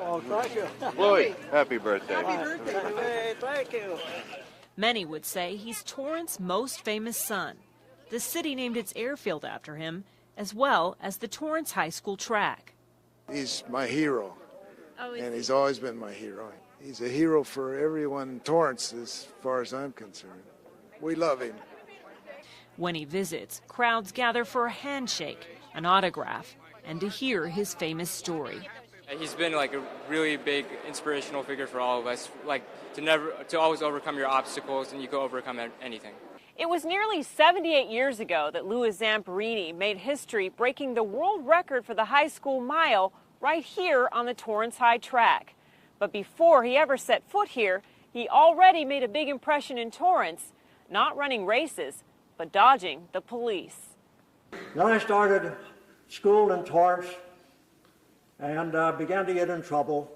Oh, thank you. Louie, happy birthday. Happy birthday. Hey, thank you. Many would say he's Torrance's most famous son. The city named its airfield after him, as well as the Torrance High School track. He's my hero, and he's always been my hero. He's a hero for everyone in Torrance as far as I'm concerned. We love him. When he visits, crowds gather for a handshake, an autograph, and to hear his famous story. He's been like a really big inspirational figure for all of us, like to always overcome your obstacles, and you can overcome anything. It was nearly 78 years ago that Louis Zamperini made history breaking the world record for the high school mile right here on the Torrance High track. But before he ever set foot here, he already made a big impression in Torrance, not running races, but dodging the police. Then I started school in Torrance and began to get in trouble.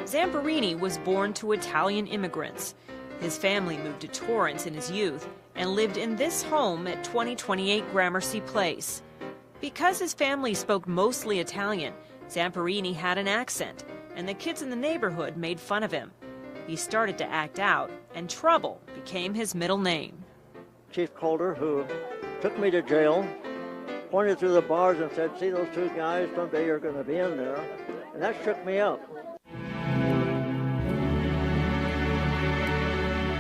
Zamperini was born to Italian immigrants. His family moved to Torrance in his youth and lived in this home at 2028 Gramercy Place. Because his family spoke mostly Italian, Zamperini had an accent, and the kids in the neighborhood made fun of him. He started to act out, and Trouble became his middle name. Chief Calder, who took me to jail, pointed through the bars and said, "See those two guys? Someday you're going to be in there." And that shook me up.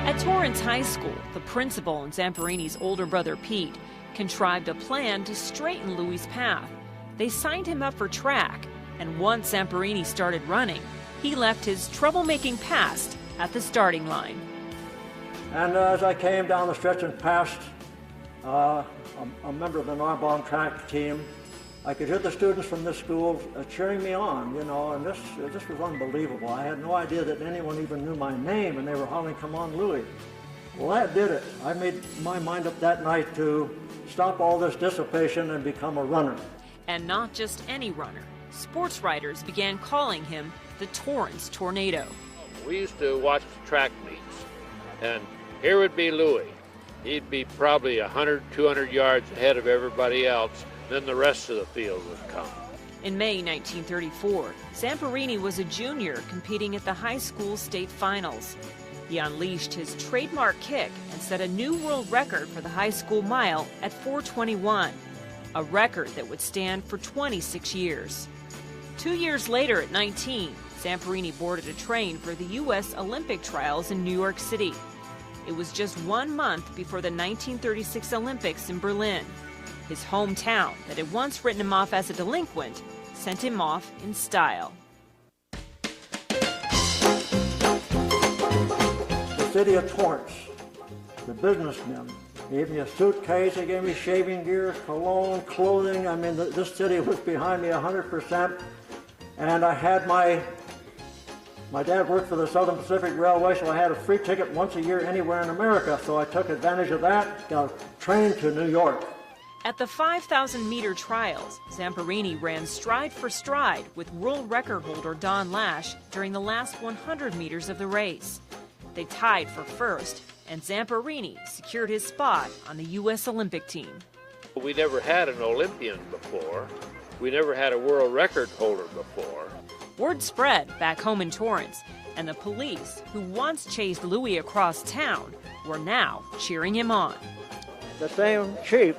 At Torrance High School, the principal and Zamperini's older brother Pete contrived a plan to straighten Louie's path. They signed him up for track, and once Zamperini started running, he left his troublemaking past at the starting line. And as I came down the stretch and passed a member of the Narbonne track team, I could hear the students from this school cheering me on, and this was unbelievable. I had no idea that anyone even knew my name, and they were hollering, "Come on, Louie." Well, that did it. I made my mind up that night to stop all this dissipation and become a runner. And not just any runner. Sports writers began calling him the Torrance Tornado. We used to watch the track meets, and here would be Louie. He'd be probably 100, 200 yards ahead of everybody else. Then the rest of the field would come. In May 1934, Zamperini was a junior competing at the high school state finals. He unleashed his trademark kick and set a new world record for the high school mile at 4:21, a record that would stand for 26 years. 2 years later, at 19, Zamperini boarded a train for the U.S. Olympic trials in New York City. It was just 1 month before the 1936 Olympics in Berlin. His hometown, that had once written him off as a delinquent, sent him off in style. The city of Torrance, the businessmen, gave me a suitcase, they gave me shaving gear, cologne, clothing. I mean, this city was behind me 100%. And I had my dad worked for the Southern Pacific Railway, so I had a free ticket once a year anywhere in America. So I took advantage of that, got a train to New York. At the 5,000-meter trials, Zamperini ran stride for stride with world record holder Don Lash during the last 100 meters of the race. They tied for first, and Zamperini secured his spot on the U.S. Olympic team. We never had an Olympian before. We never had a world record holder before. Word spread back home in Torrance, and the police, who once chased Louie across town, were now cheering him on. The same chief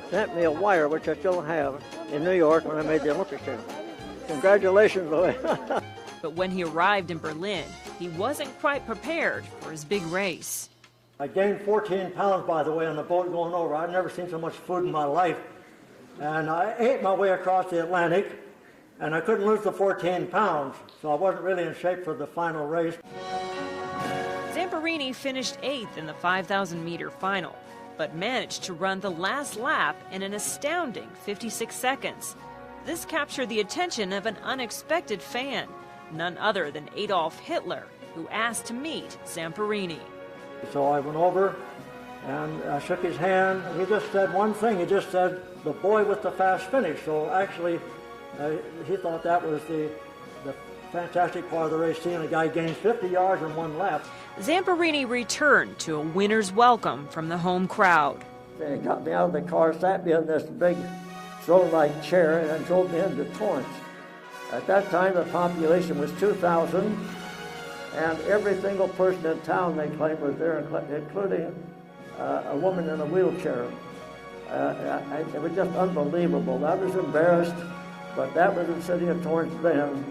sent me a wire, which I still have, in New York when I made the Olympic team. Congratulations, Louie. But when he arrived in Berlin, he wasn't quite prepared for his big race. I gained 14 pounds, by the way, on the boat going over. I've never seen so much food in my life. And I ate my way across the Atlantic, and I couldn't lose the 14 pounds, so I wasn't really in shape for the final race. Zamperini finished 8th in the 5,000-meter final, but managed to run the last lap in an astounding 56 seconds. This captured the attention of an unexpected fan, none other than Adolf Hitler, who asked to meet Zamperini. So I went over and I shook his hand. He just said one thing. He just said, "The boy with the fast finish." So actually, he thought that was the fantastic part of the race, seeing a guy gain 50 yards in one lap. Zamperini returned to a winner's welcome from the home crowd. They got me out of the car, sat me in this big throne-like chair and drove me into Torrance. At that time, the population was 2,000, and every single person in town, they claimed, was there, including a woman in a wheelchair. It was just unbelievable. I was embarrassed, but that was the city of Torrance then.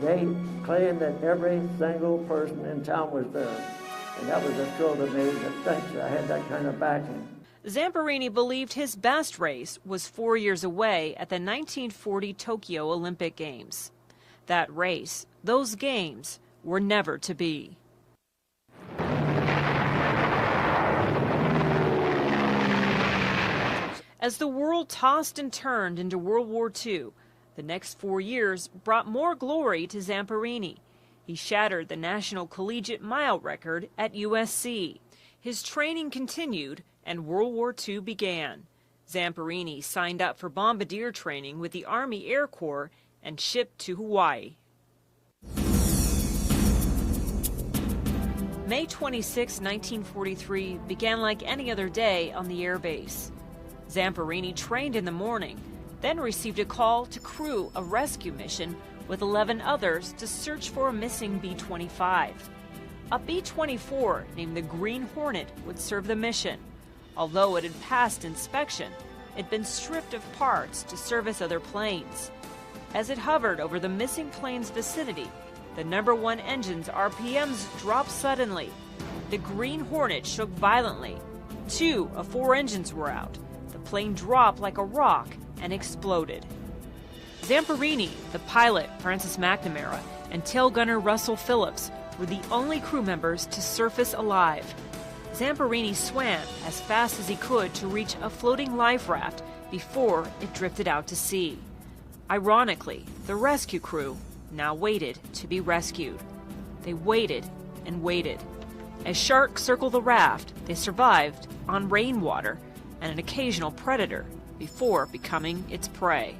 They claimed that every single person in town was there. And that was a thrill to me to think that I had that kind of backing. Zamperini believed his best race was 4 years away at the 1940 Tokyo Olympic Games. That race, those games, were never to be. As the world tossed and turned into World War II, the next 4 years brought more glory to Zamperini. He shattered the national collegiate mile record at USC. His training continued and World War II began. Zamperini signed up for bombardier training with the Army Air Corps and shipped to Hawaii. May 26, 1943 began like any other day on the air base. Zamperini trained in the morning, then received a call to crew a rescue mission with 11 others to search for a missing B-25. A B-24 named the Green Hornet would serve the mission. Although it had passed inspection, it had been stripped of parts to service other planes. As it hovered over the missing plane's vicinity, the number 1 engine's RPMs dropped suddenly. The Green Hornet shook violently. 2 of 4 engines were out. The plane dropped like a rock and exploded. Zamperini, the pilot, Francis McNamara, and tail gunner Russell Phillips were the only crew members to surface alive. Zamperini swam as fast as he could to reach a floating life raft before it drifted out to sea. Ironically, the rescue crew now waited to be rescued. They waited and waited. As sharks circled the raft, they survived on rainwater and an occasional predator before becoming its prey.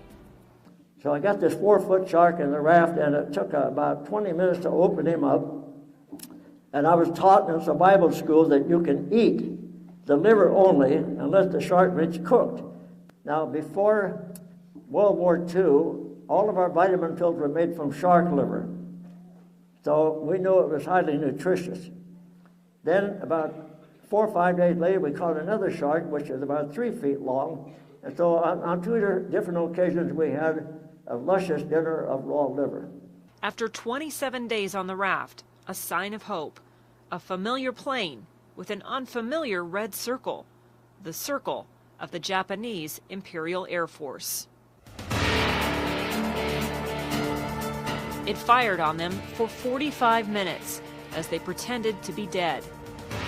So I got this 4-foot shark in the raft, and it took about 20 minutes to open him up. And I was taught in survival school that you can eat the liver only unless the shark meat's cooked. Now, before World War II, all of our vitamin pills were made from shark liver. So we knew it was highly nutritious. Then about 4 or 5 days later, we caught another shark, which is about 3 feet long. And so on 2 different occasions, we had a luscious dinner of raw liver. After 27 days on the raft, a sign of hope, a familiar plane with an unfamiliar red circle, the circle of the Japanese Imperial Air Force. It fired on them for 45 minutes as they pretended to be dead.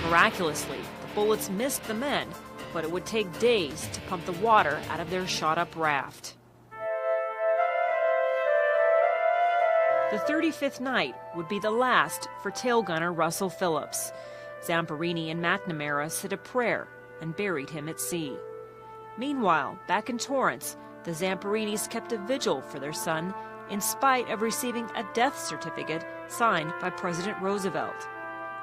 Miraculously, the bullets missed the men, but it would take days to pump the water out of their shot-up raft. The 35th night would be the last for tail gunner Russell Phillips. Zamperini and McNamara said a prayer and buried him at sea. Meanwhile, back in Torrance, the Zamperinis kept a vigil for their son in spite of receiving a death certificate signed by President Roosevelt.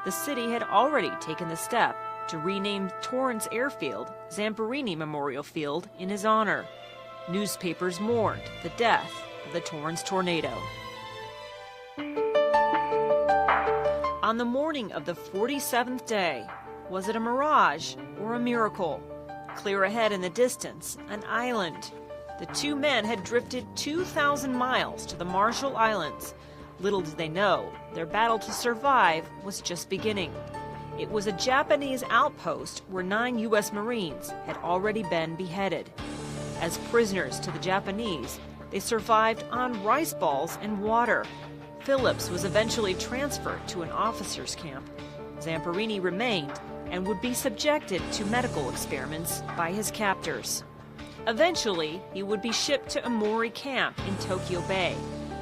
The city had already taken the step to rename Torrance Airfield Zamperini Memorial Field in his honor. Newspapers mourned the death of the Torrance Tornado. On the morning of the 47th day, was it a mirage or a miracle? Clear ahead in the distance, an island. The 2 men had drifted 2,000 miles to the Marshall Islands. Little did they know, their battle to survive was just beginning. It was a Japanese outpost where 9 U.S. Marines had already been beheaded. As prisoners to the Japanese, they survived on rice balls and water. Phillips was eventually transferred to an officers' camp. Zamperini remained and would be subjected to medical experiments by his captors. Eventually, he would be shipped to a Mori camp in Tokyo Bay,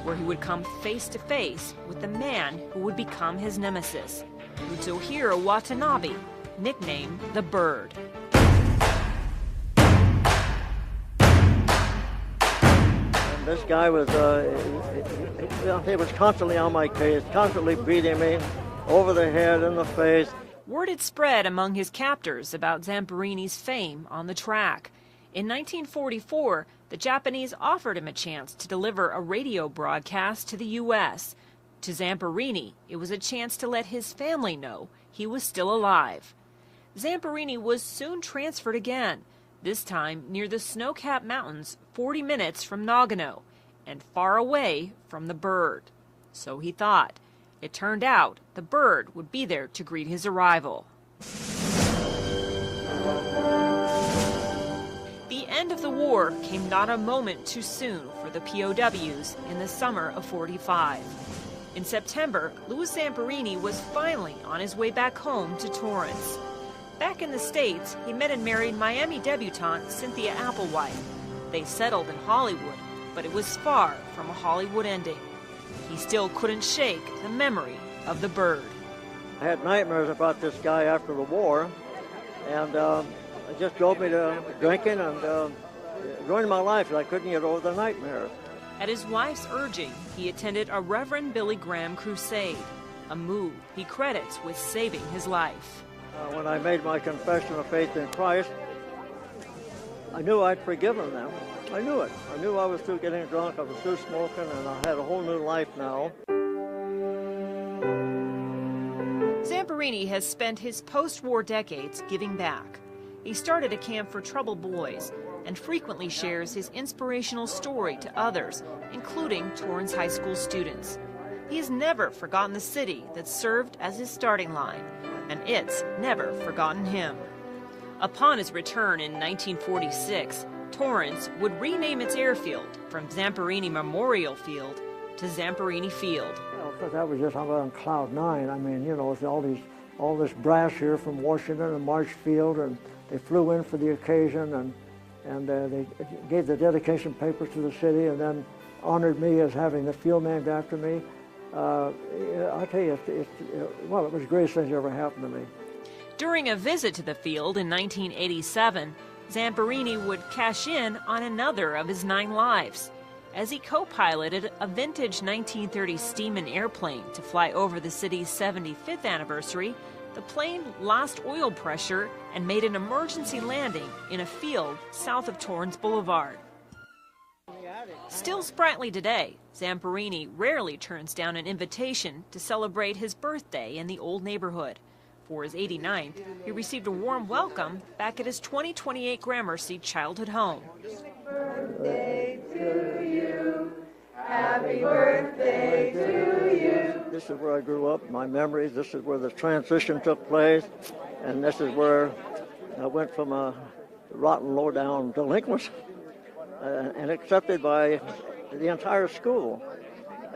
where he would come face to face with the man who would become his nemesis, Utsuhiro Watanabe, nicknamed the Bird. This guy was, he was constantly on my case, constantly beating me over the head, in the face. Word had spread among his captors about Zamperini's fame on the track. In 1944, The Japanese offered him a chance to deliver a radio broadcast to the U.S. To Zamperini, it was a chance to let his family know he was still alive. Zamperini was soon transferred again, this time near the snow-capped mountains 40 minutes from Nagano and far away from the Bird. So he thought. It turned out the Bird would be there to greet his arrival. The end of the war came not a moment too soon for the POWs in the summer of '45. In September, Louis Zamperini was finally on his way back home to Torrance. Back in the States, he met and married Miami debutante Cynthia Applewhite. They settled in Hollywood, but it was far from a Hollywood ending. He still couldn't shake the memory of the Bird. I had nightmares about this guy after the war, and it just drove me to drinking and ruined my life. I couldn't get over the nightmares. At his wife's urging, he attended a Reverend Billy Graham crusade, a move he credits with saving his life. When I made my confession of faith in Christ, I knew I'd forgiven them. I knew it. I knew I was through getting drunk, I was through smoking, and I had a whole new life now. Zamperini has spent his post-war decades giving back. He started a camp for troubled boys and frequently shares his inspirational story to others, including Torrance High School students. He has never forgotten the city that served as his starting line, and it's never forgotten him. Upon his return in 1946, Torrance would rename its airfield from Zamperini Memorial Field to Zamperini Field. Because I was just on cloud nine. I mean, it's all this brass here from Washington and Marshfield, and they flew in for the occasion, and they gave the dedication papers to the city, and then honored me as having the field named after me. I tell you, it was the greatest thing that ever happened to me. During a visit to the field in 1987, Zamperini would cash in on another of his 9 lives. As he co-piloted a vintage 1930 Steeman airplane to fly over the city's 75th anniversary, the plane lost oil pressure and made an emergency landing in a field south of Torrance Boulevard. Still sprightly today, Zamperini rarely turns down an invitation to celebrate his birthday in the old neighborhood. For his 89th, he received a warm welcome back at his 2028 Gramercy childhood home. Birthday to you. Happy birthday to you. This is where I grew up, my memories. This is where the transition took place. And this is where I went from a rotten, low-down delinquent and accepted by the entire school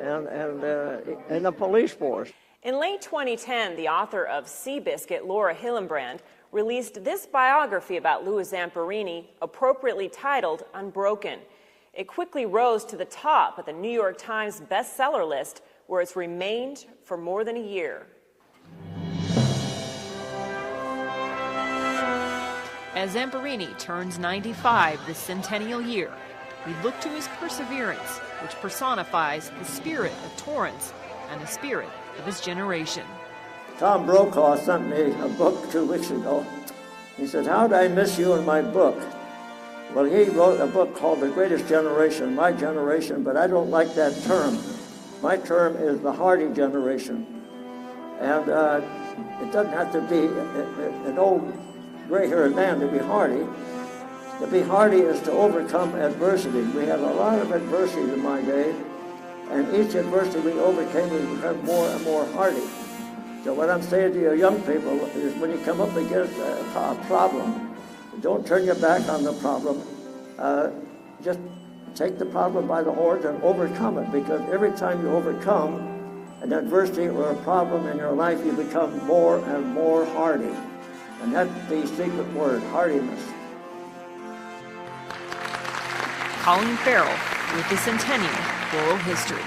and the police force. In late 2010, the author of Seabiscuit, Laura Hillenbrand, released this biography about Louis Zamperini, appropriately titled Unbroken. It quickly rose to the top of the New York Times bestseller list, where it's remained for more than a year. As Zamperini turns 95 this centennial year, we look to his perseverance, which personifies the spirit of Torrance and the spirit of his generation. Tom Brokaw sent me a book 2 weeks ago. He said, "How'd I miss you in my book?" Well, he wrote a book called The Greatest Generation, My Generation, but I don't like that term. My term is the hardy generation. And it doesn't have to be an old gray-haired man to be hardy. To be hardy is to overcome adversity. We had a lot of adversity in my day, and each adversity we overcame, we become more and more hardy. So what I'm saying to you young people is when you come up against a problem, don't turn your back on the problem. Just take the problem by the horns and overcome it, because every time you overcome an adversity or a problem in your life, you become more and more hardy. And that's the secret word, hardiness. Colleen Farrell with the Centennial Oral History.